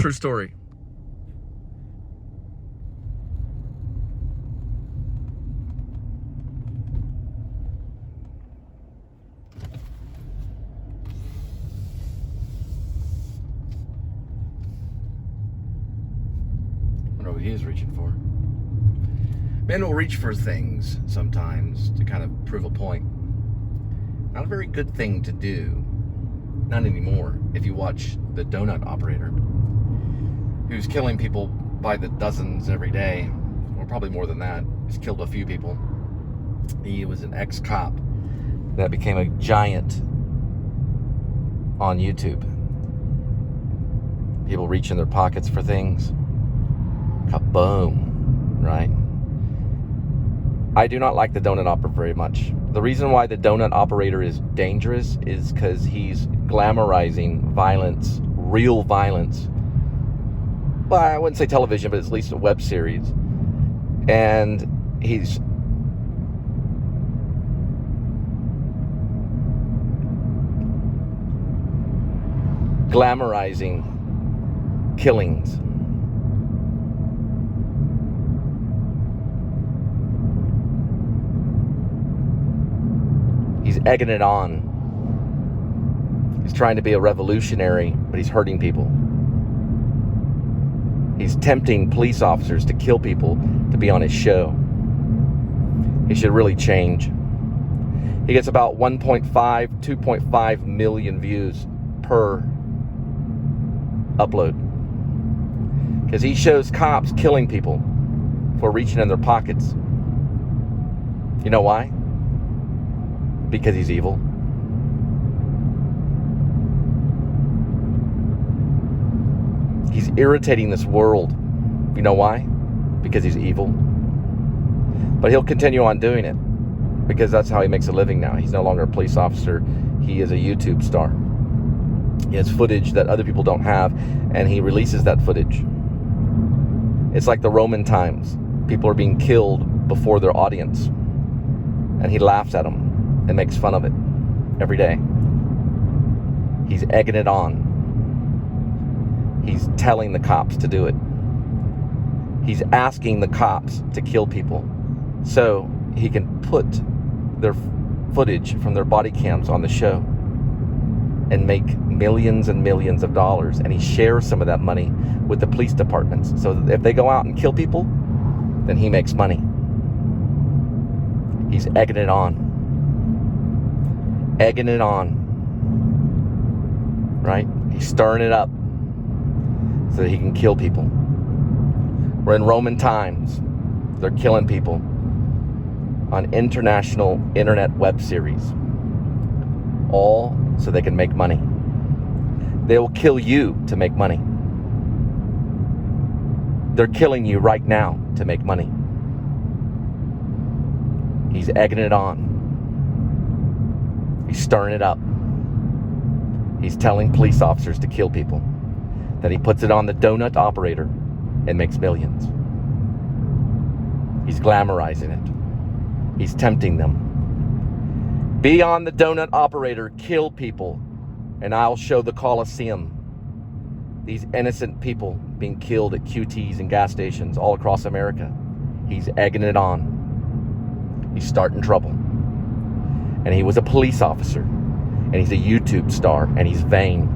her story. I wonder what he is reaching for. Men will reach for things sometimes to kind of prove a point. Not a very good thing to do. Not anymore. If you watch the donut operator, who's killing people by the dozens every day, or probably more than that. He's killed a few people. He was an ex-cop that became a giant on YouTube. People reach in their pockets for things. Kaboom, right? I do not like the donut operator very much. The reason why the donut operator is dangerous is because he's glamorizing violence, real violence. Well, I wouldn't say television, but it's at least a web series. And he's glamorizing killings. He's egging it on. He's trying to be a revolutionary, but he's hurting people. He's tempting police officers to kill people to be on his show. He should really change. He gets about 2.5 million views per upload. Because he shows cops killing people for reaching in their pockets. You know why? Because he's evil. He's irritating this world. You know why? Because he's evil. But he'll continue on doing it because that's how he makes a living now. He's no longer a police officer. He is a YouTube star. He has footage that other people don't have, and he releases that footage. It's like the Roman times. People are being killed before their audience, and he laughs at them and makes fun of it every day. He's egging it on. He's telling the cops to do it. He's asking the cops to kill people so he can put their footage from their body cams on the show and make millions and millions of dollars. And he shares some of that money with the police departments. So that if they go out and kill people, then he makes money. He's egging it on. Egging it on. Right? He's stirring it up so that he can kill people. We're in Roman times. They're killing people on international internet web series. All so they can make money. They will kill you to make money. They're killing you right now to make money. He's egging it on. He's stirring it up. He's telling police officers to kill people. Then he puts it on the donut operator and makes millions. He's glamorizing it. He's tempting them. Be on the donut operator, kill people, and I'll show the Coliseum. These innocent people being killed at QTs and gas stations all across America. He's egging it on. He's starting trouble. And he was a police officer. And he's a YouTube star. And he's vain.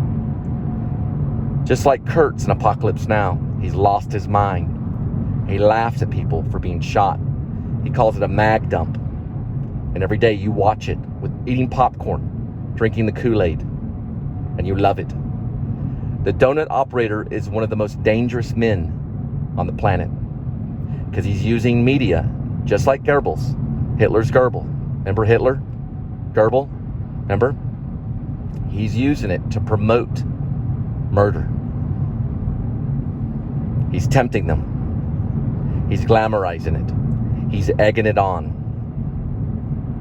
Just like Kurtz in Apocalypse Now. He's lost his mind. He laughs at people for being shot. He calls it a mag dump. And every day you watch it with eating popcorn, drinking the Kool-Aid. And you love it. The donut operator is one of the most dangerous men on the planet. Because he's using media, just like Goebbels. Hitler's Goebbels. Remember Hitler? Goebbels? Remember? He's using it to promote murder. He's tempting them. He's glamorizing it. He's egging it on.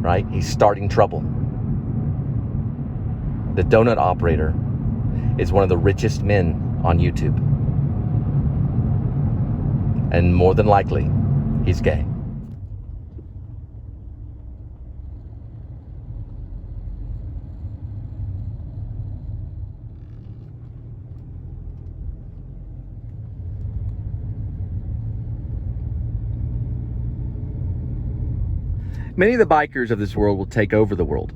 Right? He's starting trouble. The donut operator is one of the richest men on YouTube. And more than likely, he's gay. Many of the bikers of this world will take over the world.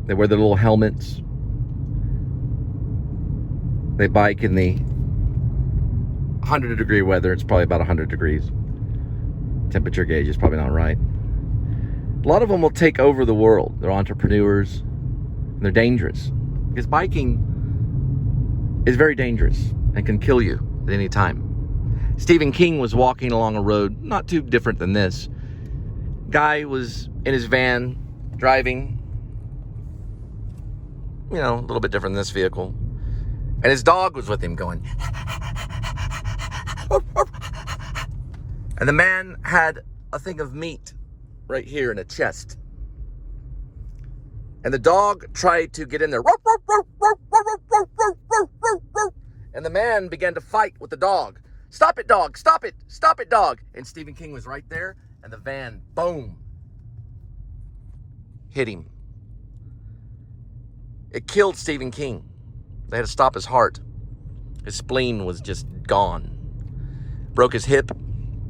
They wear their little helmets. They bike in the 100-degree weather. It's probably about 100 degrees. Temperature gauge is probably not right. A lot of them will take over the world. They're entrepreneurs. And they're dangerous. Because biking is very dangerous and can kill you at any time. Stephen King was walking along a road, not too different than this. Guy was in his van, driving. You know, a little bit different than this vehicle. And his dog was with him going. And the man had a thing of meat right here in the chest. And the dog tried to get in there. And the man began to fight with the dog. Stop it, dog. Stop it. Stop it, dog. And Stephen King was right there. And the van, boom, hit him. It killed Stephen King. They had to stop his heart. His spleen was just gone. Broke his hip.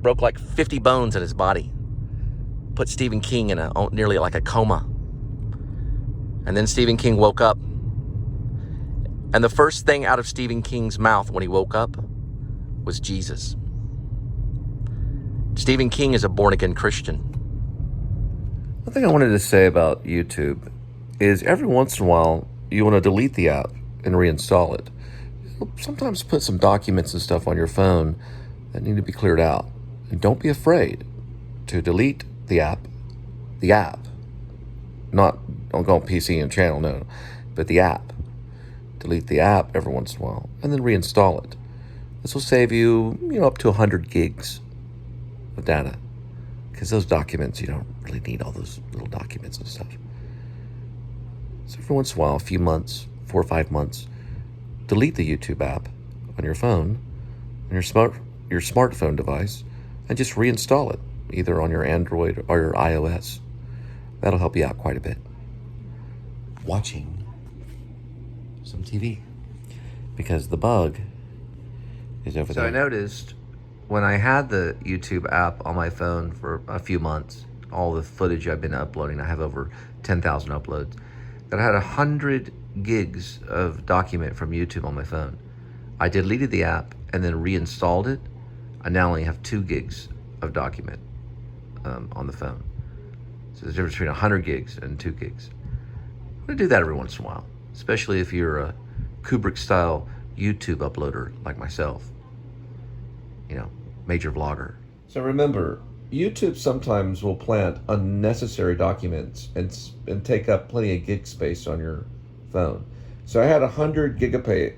Broke like 50 bones in his body. Put Stephen King in nearly like a coma. And then Stephen King woke up. And the first thing out of Stephen King's mouth when he woke up was Jesus. Stephen King is a born-again Christian. One thing I wanted to say about YouTube is every once in a while you want to delete the app and reinstall it. You'll sometimes put some documents and stuff on your phone that need to be cleared out. And don't be afraid to delete the app. Not, don't go on PC and channel, no, but the app. Delete the app every once in a while and then reinstall it. This will save you, up to 100 gigs of data. Because those documents, you don't really need all those little documents and stuff. So every once in a while, a few months, 4 or 5 months, delete the YouTube app on your phone, on your smartphone device, and just reinstall it, either on your Android or your iOS. That'll help you out quite a bit. Watching some TV. Because the bug is over there. So I noticed when I had the YouTube app on my phone for a few months, all the footage I've been uploading, I have over 10,000 uploads, that I had 100 gigs of document from YouTube on my phone. I deleted the app and then reinstalled it. I now only have 2 gigs of document on the phone. So there's a difference between 100 gigs and 2 gigs. I'm gonna do that every once in a while, especially if you're a Kubrick-style YouTube uploader like myself. Major vlogger. So remember, YouTube sometimes will plant unnecessary documents and take up plenty of gig space on your phone. So I had 100 gigabytes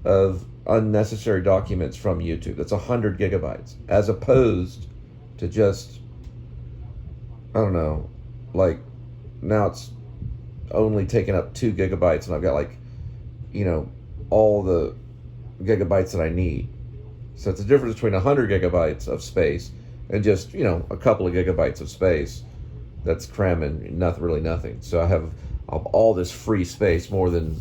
of unnecessary documents from YouTube. That's 100 gigabytes, as opposed to just, I don't know, like now it's only taking up 2 gigabytes and I've got all the gigabytes that I need. So it's a difference between 100 gigabytes of space and just, a couple of gigabytes of space that's cramming nothing. So I have all this free space, more than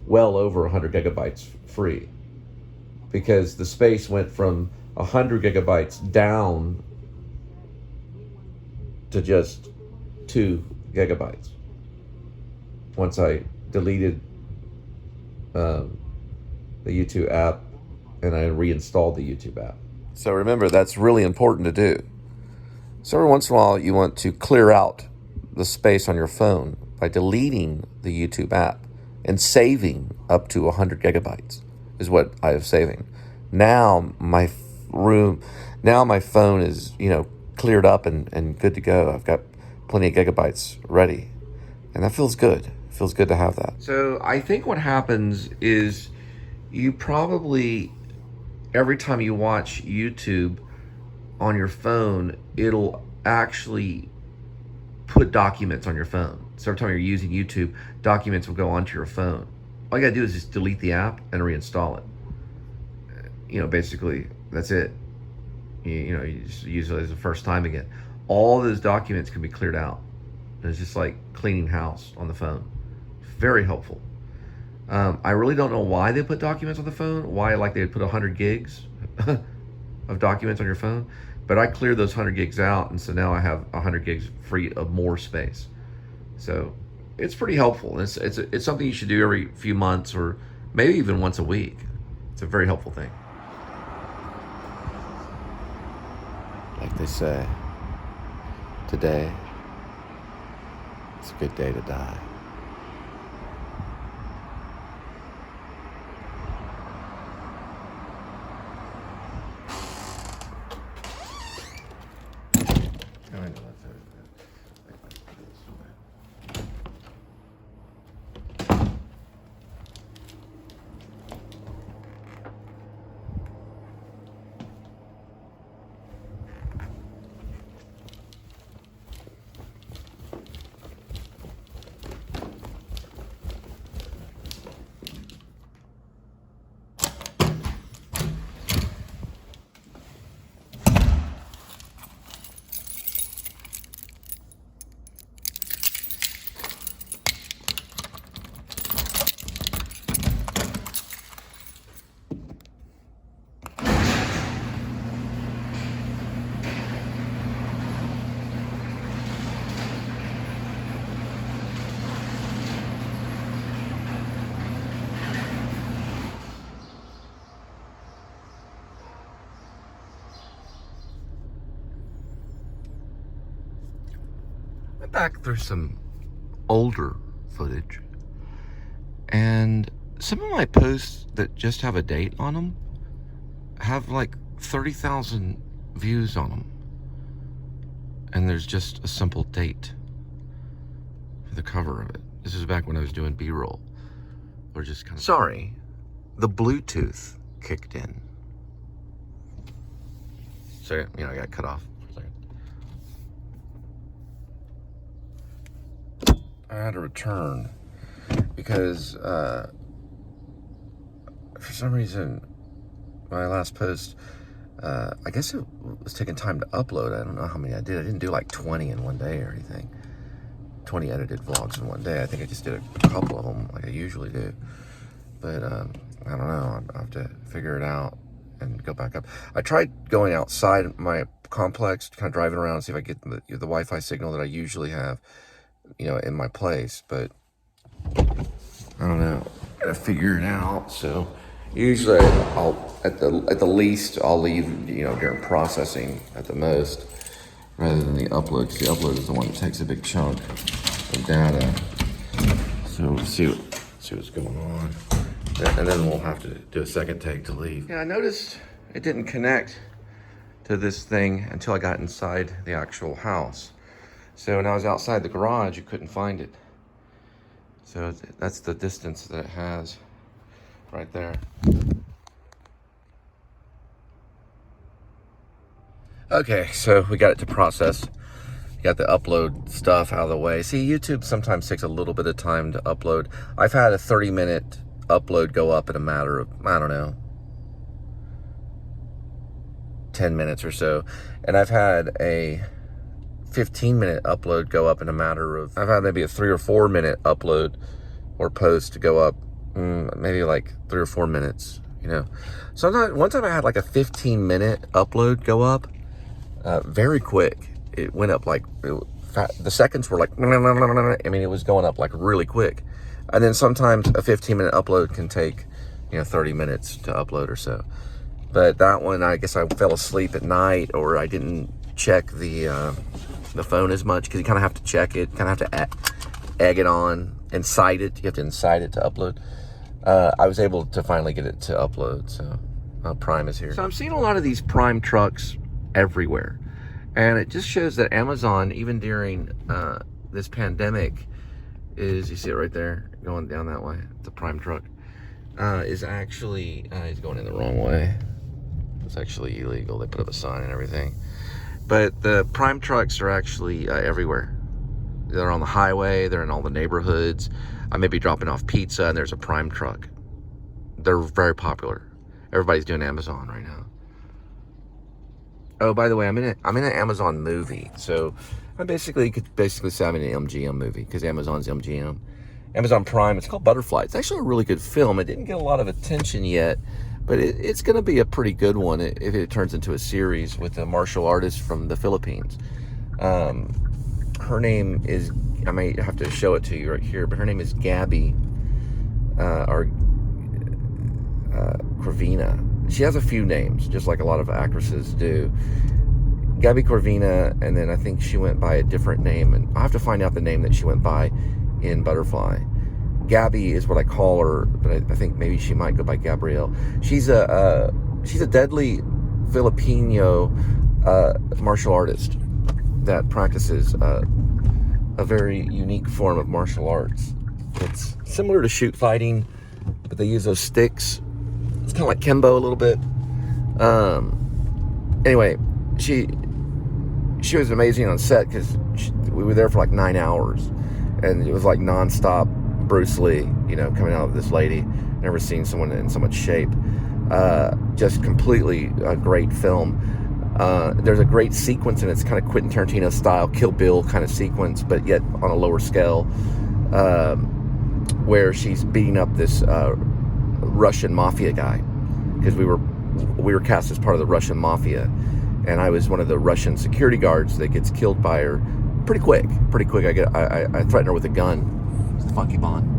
well over 100 gigabytes free, because the space went from 100 gigabytes down to just 2 gigabytes once I deleted the YouTube app and I reinstalled the YouTube app. So remember, that's really important to do. So every once in a while, you want to clear out the space on your phone by deleting the YouTube app and saving up to 100 gigabytes is what I have saving. Now my phone is, cleared up and good to go. I've got plenty of gigabytes ready. And that feels good. It feels good to have that. So I think what happens is you probably, every time you watch YouTube on your phone, it'll actually put documents on your phone. So every time you're using YouTube, documents will go onto your phone. All you gotta do is just delete the app and reinstall it. Basically, that's it. You just use it as the first time again. All those documents can be cleared out. And it's just like cleaning house on the phone. Very helpful. I really don't know why they put documents on the phone. Why, they put 100 gigs of of documents on your phone, but I cleared those 100 gigs out, and so now I have 100 gigs free of more space. So it's pretty helpful. It's something you should do every few months or maybe even once a week. It's a very helpful thing. Like they say, today, it's a good day to die. Back through some older footage, and some of my posts that just have a date on them have like 30,000 views on them, and there's just a simple date for the cover of it. This is back when I was doing B-roll, or just kind of... Sorry, the Bluetooth kicked in, so I got cut off. I had to return because for some reason my last post, I guess it was taking time to upload. I don't know how many I did. I didn't do like 20 in one day or anything. 20 edited vlogs in one day. I think I just did a couple of them like I usually do. But I don't know. I'll have to figure it out and go back up. I tried going outside my complex, kind of driving around, see if I get the Wi-Fi signal that I usually have, in my place, but I don't know. Gotta figure it out. So usually I'll at the least I'll leave during processing at the most, rather than the upload, because the upload is the one that takes a big chunk of data. So we'll see what's going on, and then we'll have to do a second take to leave. Yeah, I noticed it didn't connect to this thing until I got inside the actual house. So when I was outside the garage, you couldn't find it. So that's the distance that it has right there. Okay, so we got it to process. Got the upload stuff out of the way. See, YouTube sometimes takes a little bit of time to upload. I've had a 30-minute upload go up in a matter of, I don't know, 10 minutes or so. And I've had a 15-minute upload go up in a matter of, I've had maybe a 3 or 4 minute upload or post to go up maybe like 3 or 4 minutes, Sometimes, one time I had like a 15-minute upload go up very quick. It went up like, the seconds were like, I mean, it was going up like really quick. And then sometimes a 15-minute upload can take, 30 minutes to upload or so. But that one, I guess I fell asleep at night, or I didn't check the phone as much, because you kind of have to check it, kind of have to egg it on, incite it. You have to incite it to upload. I was able to finally get it to upload, so Prime is here. So I'm seeing a lot of these Prime trucks everywhere, and it just shows that Amazon, even during this pandemic, you see it right there, going down that way, the Prime truck, is actually, he's going in the wrong way. It's actually illegal. They put up a sign and everything. But the Prime trucks are actually everywhere. They're on the highway. They're in all the neighborhoods. I may be dropping off pizza, and there's a Prime truck. They're very popular. Everybody's doing Amazon right now. Oh, by the way, I'm in an Amazon movie. So I could basically say I'm in an MGM movie, because Amazon's MGM. Amazon Prime. It's called Butterfly. It's actually a really good film. It didn't get a lot of attention yet, But it's going to be a pretty good one if it turns into a series with a martial artist from the Philippines. Her name is, I may have to show it to you right here, but her name is Gabby or Corvina. She has a few names, just like a lot of actresses do. Gabby Corvina, and then I think she went by a different name, and I'll have to find out the name that she went by in Butterfly. Gabby is what I call her, but I think maybe she might go by Gabrielle. She's a deadly Filipino martial artist that practices a very unique form of martial arts. It's similar to shoot fighting, but they use those sticks. It's kind of like Kembo a little bit. Anyway, she was amazing on set because we were there for like 9 hours, and it was like nonstop Bruce Lee, coming out of this lady. Never seen someone in so much shape. Just completely a great film. There's a great sequence, and it's kind of Quentin Tarantino style, Kill Bill kind of sequence, but yet on a lower scale, where she's beating up this Russian mafia guy, because we were cast as part of the Russian mafia, and I was one of the Russian security guards that gets killed by her pretty quick. I threatened her with a gun. It's the Funky Bond.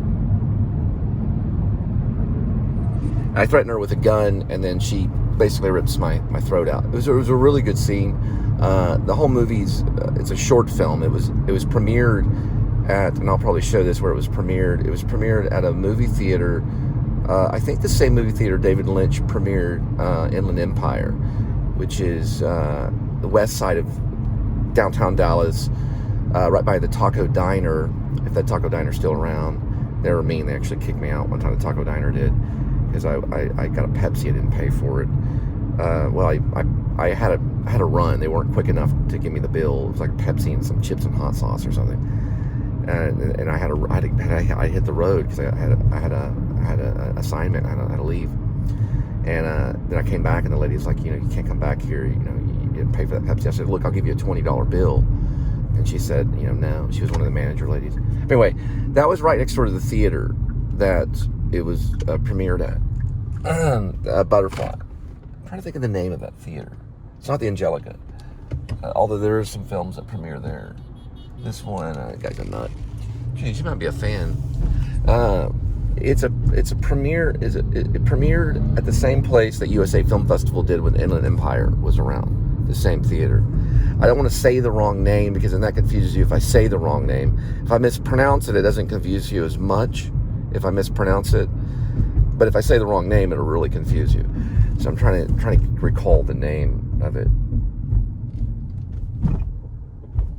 I threatened her with a gun, and then she basically rips my throat out. It was a really good scene. The whole movie's it's a short film. It was premiered at, and I'll probably show this where it was premiered. It was premiered at a movie theater. I think the same movie theater David Lynch premiered Inland Empire, which is the west side of downtown Dallas, right by the Taco Diner. If that Taco Diner's still around. They were mean. They actually kicked me out one time. The Taco Diner did, because I got a Pepsi. I didn't pay for it. I had a run. They weren't quick enough to give me the bill. It was like a Pepsi and some chips and hot sauce or something. And I hit the road because I had a assignment. I had to leave. And then I came back, and the lady was like, you can't come back here. You didn't pay for that Pepsi. I said, look, I'll give you a $20 bill. And she said, no. She was one of the manager ladies. Anyway, that was right next door to the theater that it was premiered at. Butterfly. I'm trying to think of the name of that theater. It's not the Angelica. Although there are some films that premiere there. This one, guy's a nut. Geez, you might be a fan. It's a premiere. It premiered at the same place that USA Film Festival did when Inland Empire was around. The same theater. I don't want to say the wrong name, because then that confuses you if I say the wrong name. If I mispronounce it, it doesn't confuse you as much if I mispronounce it. But if I say the wrong name, it'll really confuse you. So I'm trying to recall the name of it.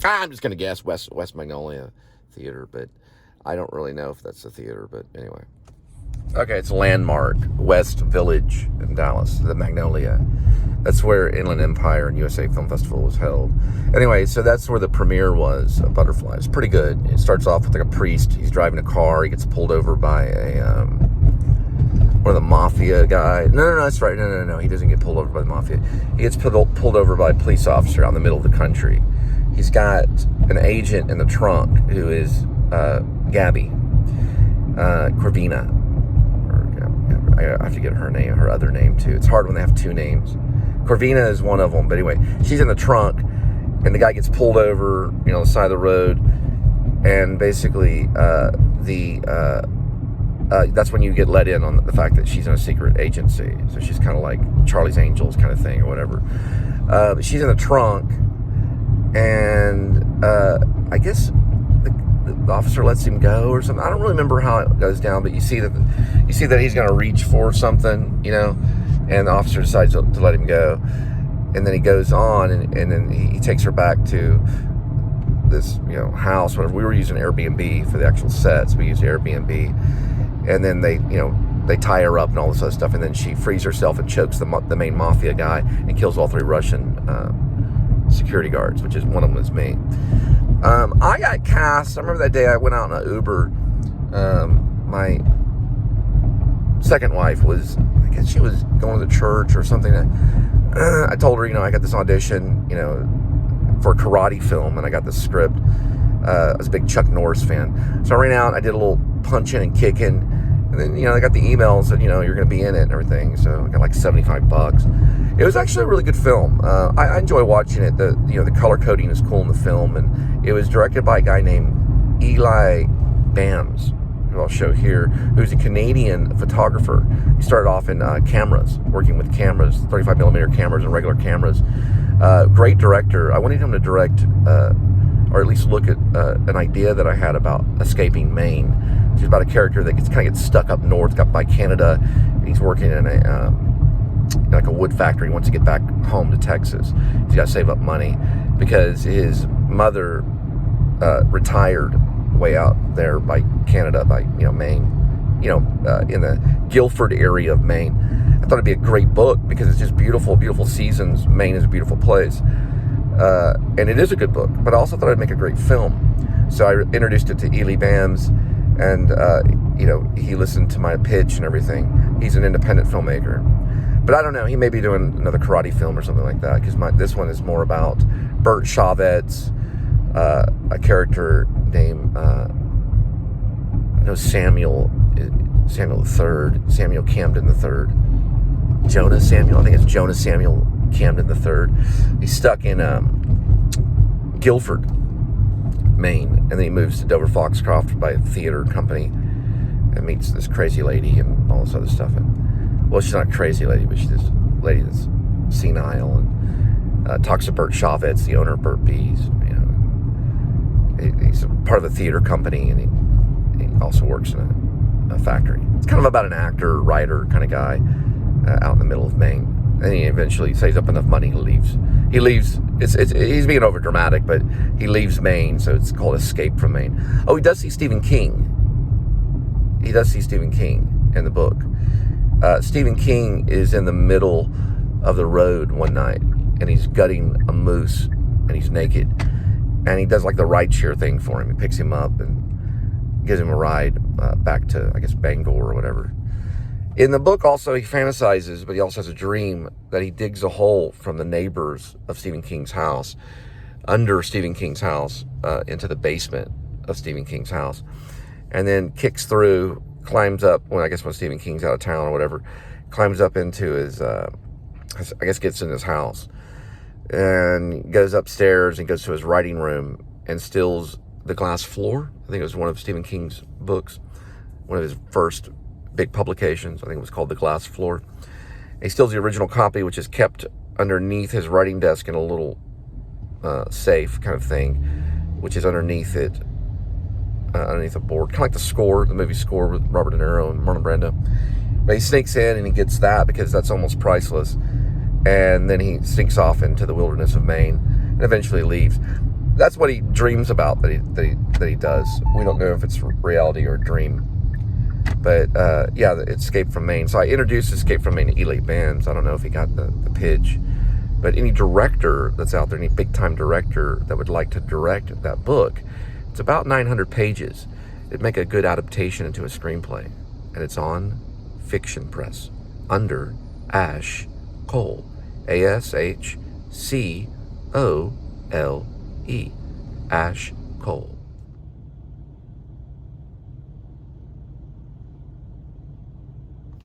I'm just going to guess West Magnolia Theater, but I don't really know if that's the theater, but anyway. Okay, it's Landmark, West Village in Dallas, the Magnolia. That's where Inland Empire and USA Film Festival was held. Anyway, so that's where the premiere was of Butterfly. It's pretty good. It starts off with like a priest. He's driving a car. He gets pulled over by one of the mafia guys. No, that's right. No. He doesn't get pulled over by the mafia. He gets pulled over by a police officer out in the middle of the country. He's got an agent in the trunk who is Gabby Corvina. I have to get her other name too. It's hard when they have two names. Corvina is one of them, but anyway, she's in the trunk, and the guy gets pulled over, on the side of the road, and basically that's when you get let in on the fact that she's in a secret agency. So she's kind of like Charlie's Angels kind of thing or whatever. But she's in the trunk, and I guess the officer lets him go or something. I don't really remember how it goes down, but you see that he's going to reach for something, and the officer decides to let him go. And then he goes on, and then he takes her back to this, house, whatever. We were using Airbnb for the actual sets. We used Airbnb. And then they tie her up and all this other stuff. And then she frees herself and chokes the main mafia guy and kills all 3 Russian security guards, which is one of them is me. I got cast. I remember that day I went out in an Uber. My second wife was, I guess she was going to the church or something. I told her, I got this audition, for a karate film, and I got the script. I was a big Chuck Norris fan. So I ran out, I did a little punching and kicking, and And then, they got the emails that, you're going to be in it and everything. So I got like $75. It was actually a really good film. I enjoy watching it. The color coding is cool in the film. And it was directed by a guy named Eli Bams, who I'll show here, who's a Canadian photographer. He started off in cameras, working with cameras, 35 millimeter cameras and regular cameras. Great director. I wanted him to direct, or at least look at an idea that I had about escaping Maine. It's about a character that kind of gets stuck up north, got by Canada. He's working in a wood factory. He wants to get back home to Texas. He's got to save up money because his mother retired way out there by Canada, by Maine, in the Guilford area of Maine. I thought it'd be a great book because it's just beautiful, beautiful seasons. Maine is a beautiful place. And it is a good book, but I also thought it'd make a great film. So I introduced it to Eli Bams, and he listened to my pitch and everything. He's an independent filmmaker, but I don't know. He may be doing another karate film or something like that, because this one is more about Bert Chavez, a character named Samuel III, Samuel Camden III, Jonah Samuel. I think it's Jonah Samuel Camden III. He's stuck in Guilford, Maine, and then he moves to Dover Foxcroft by a theater company and meets this crazy lady and all this other stuff. Well, she's not a crazy lady, but she's this lady that's senile, and talks to Bert Chavez, the owner of Burt Bees. He's a part of a theater company, and he also works in a factory. It's kind of about an actor, writer kind of guy out in the middle of Maine. And he eventually saves up enough money, he leaves. He leaves. He's being over dramatic, but he leaves Maine, so it's called Escape from Maine. Oh, he does see Stephen King. He does see Stephen King in the book. Stephen King is in the middle of the road one night, and he's gutting a moose, and he's naked. And he does like the rideshare thing for him. He picks him up and gives him a ride back to, I guess, Bangor or whatever. In the book also, he fantasizes, but he also has a dream that he digs a hole from the neighbors of Stephen King's house, under Stephen King's house, into the basement of Stephen King's house, and then kicks through, climbs up, when Stephen King's out of town or whatever, climbs up into his, gets in his house, and goes upstairs and goes to his writing room and steals the glass floor. I think it was one of Stephen King's books, one of his first big publications. I think it was called The Glass Floor. He steals the original copy, which is kept underneath his writing desk in a little safe kind of thing, which is underneath it, underneath a board, kind of like the score, the movie score with Robert De Niro and Marlon Brando. But he sneaks in and he gets that because that's almost priceless. And then he sneaks off into the wilderness of Maine and eventually leaves. That's what he dreams about that he does. We don't know if it's reality or a dream. But the Escape from Maine. So I introduced Escape from Maine to Eli Bams. I don't know if he got the pitch. But any director that's out there, any big-time director that would like to direct that book, it's about 900 pages. It'd make a good adaptation into a screenplay. And it's on Fiction Press, under Ash Cole. ASHCOLE. Ash Cole.